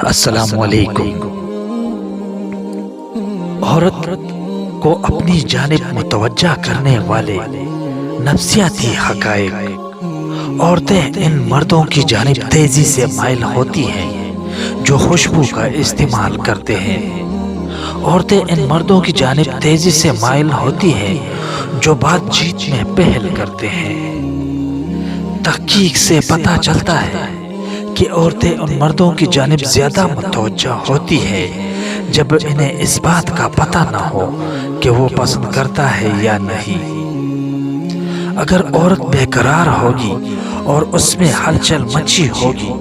السلام علیکم۔ عورت کو اپنی جانب متوجہ کرنے والے نفسیاتی حقائق۔ عورتیں ان مردوں کی جانب تیزی سے مائل ہوتی ہیں جو خوشبو کا استعمال کرتے ہیں۔ عورتیں ان مردوں کی جانب تیزی سے مائل ہوتی ہیں جو بات چیت میں پہل کرتے ہیں۔ تحقیق سے پتہ چلتا ہے کہ عورتیں ان مردوں کی جانب زیادہ متوجہ ہوتی ہے جب انہیں اس بات کا پتہ نہ ہو کہ وہ پسند کرتا ہے یا نہیں۔ اگر عورت بے قرار ہوگی اور اس میں ہلچل مچی ہوگی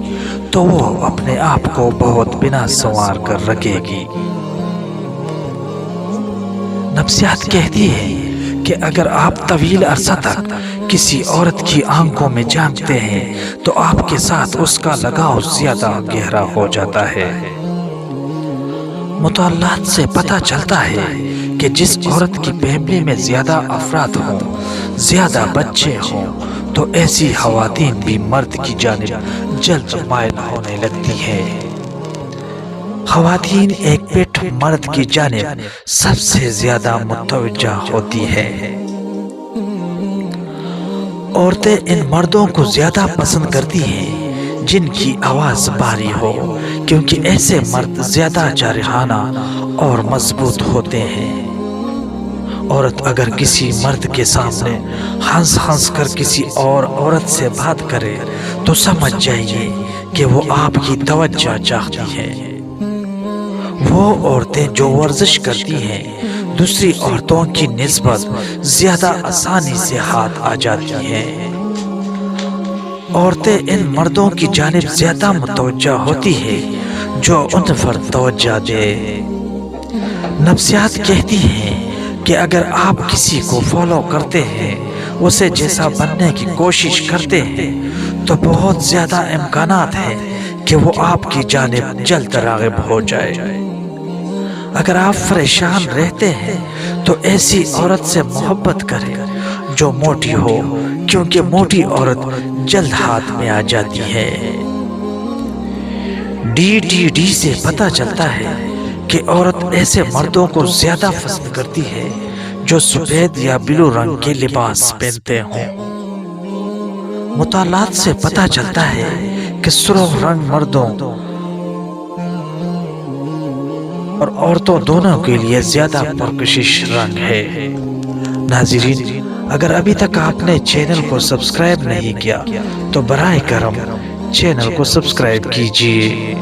تو وہ اپنے آپ کو بہت بنا سنوار کر رکھے گی۔ نفسیات کہتی ہے کہ اگر آپ طویل عرصہ تک کسی عورت کی آنکھوں میں جھانکتے ہیں تو آپ کے ساتھ اس کا لگاؤ زیادہ گہرا ہو جاتا ہے۔ مطالعات سے پتہ چلتا ہے کہ جس عورت کی فیملی میں زیادہ افراد ہوں، زیادہ بچے ہوں، تو ایسی خواتین بھی مرد کی جانب جلد مائل ہونے لگتی ہیں۔ خواتین ایک پیٹ مرد کی جانب سب سے زیادہ متوجہ ہوتی ہے۔ عورتیں ان مردوں کو زیادہ پسند کرتی ہیں جن کی آواز بھاری ہو، کیونکہ ایسے مرد زیادہ جارحانہ اور مضبوط ہوتے ہیں۔ عورت اگر کسی مرد کے سامنے ہنس ہنس کر کسی اور عورت سے بات کرے تو سمجھ جائیے کہ وہ آپ کی توجہ چاہتی ہے۔ وہ عورتیں جو ورزش کرتی ہیں دوسری عورتوں کی نسبت زیادہ آسانی سے ہاتھ آ جاتی ہیں۔ عورتیں ان مردوں کی جانب زیادہ متوجہ ہوتی ہے جو ان پر توجہ دے۔ نفسیات کہتی ہیں کہ اگر آپ کسی کو فالو کرتے ہیں، اسے جیسا بننے کی کوشش کرتے ہیں، تو بہت زیادہ امکانات ہیں کہ وہ آپ کی جانب جلد راغب ہو جائے۔ اگر آپ پریشان رہتے ہیں تو ایسی عورت سے محبت کریں جو موٹی ہو، کیونکہ موٹی عورت جلد ہاتھ میں آ جاتی ہے۔ DTD سے پتہ چلتا ہے کہ عورت ایسے مردوں کو زیادہ پسند کرتی ہے جو سفید یا بلو رنگ کے لباس پہنتے ہوں۔ مطالعات سے پتہ چلتا ہے کہ سرخ رنگ مردوں اور عورتوں دونوں کے لیے زیادہ پرکشش رنگ ہے۔ ناظرین، اگر ابھی تک آپ نے چینل کو سبسکرائب نہیں کیا تو براہ کرم چینل کو سبسکرائب کیجیے۔